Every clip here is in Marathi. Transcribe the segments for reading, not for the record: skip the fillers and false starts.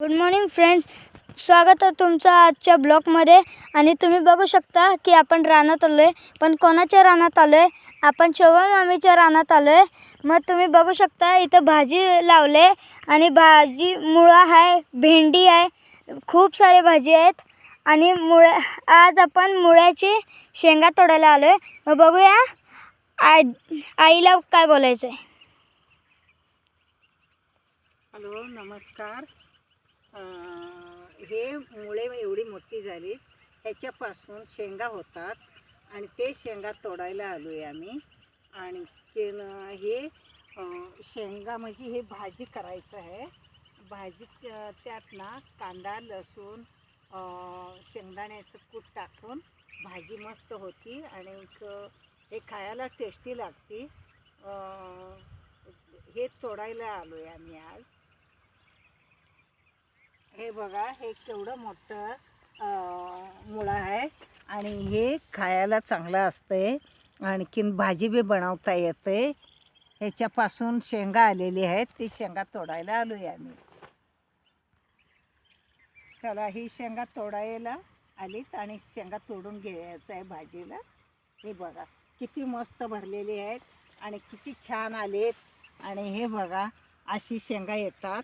गुड मॉर्निंग फ्रेंड्स, स्वागत आहे तुमचं आजच्या ब्लॉगमध्ये। आणि तुम्ही बघू शकता की आपण रानात आलो आहे, पण कोणाच्या रानात आलो आहे? आपण शोभा मामीच्या रानात आलो आहे। मग तुम्ही बघू शकता इथं भाजी लावले आणि भाजी मुळा आहे, भेंडी आहे, खूप सारे भाजी आहेत। आणि आज आपण मुळ्याची शेंगा तोडायला आलो आहे। मग बघूया आईला काय बोलायचं आहे। हॅलो, नमस्कार। हे मुळे एवढी मोठी झाली, ह्याच्यापासून शेंगा होतात आणि ते शेंगा तोडायला आलो आहे आम्ही। आणि हे शेंगा म्हणजे हे भाजी करायचं आहे। भाजी त्यात ना कांदा, लसूण, शेंगदाण्याचं कूट टाकून भाजी मस्त होती आणि हे खायला टेस्टी लागते। हे तोडायला आलो आहे आम्ही आज। हे बघा, हे केवढं मोठं मुळा आहे आणि हे खायला चांगलं असते। आणखीन भाजी बी बनवता येते। ह्याच्यापासून शेंगा आलेली आहेत, ती शेंगा तोडायला आलो आहे आम्ही। चला, ही शेंगा तोडायला आलीत आणि शेंगा तोडून घ्यायचं आहे भाजीला। हे बघा किती मस्त भरलेली आहेत आणि किती छान आलेत। आणि हे बघा, अशी शेंगा येतात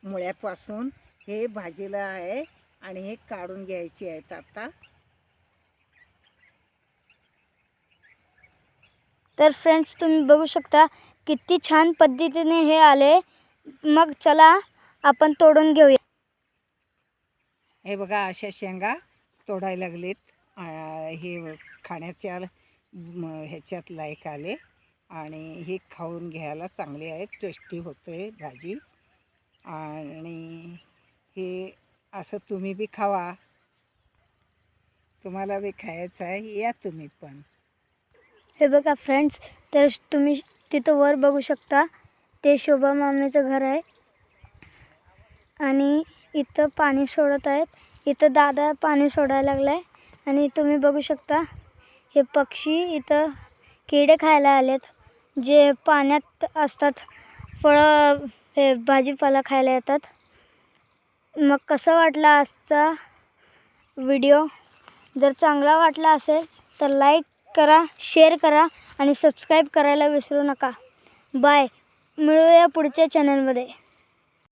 मुळ्यापासून। हे भाजीला आहे आणि हे काढून घ्यायची आहेत आता। तर फ्रेंड्स, तुम्ही बघू शकता किती छान पद्धतीने हे आले। मग चला आपण तोडून घेऊया। हे बघा, अशा शेंगा तोडायला लागलेत। हे खाण्याच्या ह्याच्यात लायक आले आणि हे खाऊन घ्यायला चांगले आहेत, टेस्टी होते भाजी। आणि हे असं तुम्ही बी खावा, तुम्हाला बी खायचं आहे, या तुम्ही पण। हे बघा फ्रेंड्स, तर तुम्ही तिथं वर बघू शकता, ते शोभा मामीचं घर आहे आणि इथं पाणी सोडत आहेत। इथं दादा पाणी सोडायला लागलाय आणि तुम्ही बघू शकता हे पक्षी इथं किडे खायला आलेत, जे पाण्यात असतात, फळं, हे भाजीपाला खायला येतात। मग कसं वाटला आजचा व्हिडिओ? जर चांगला वाटला असेल तर लाईक करा, शेअर करा आणि सबस्क्राईब करायला विसरू नका। बाय, मिळूया पुढच्या चॅनलमध्ये।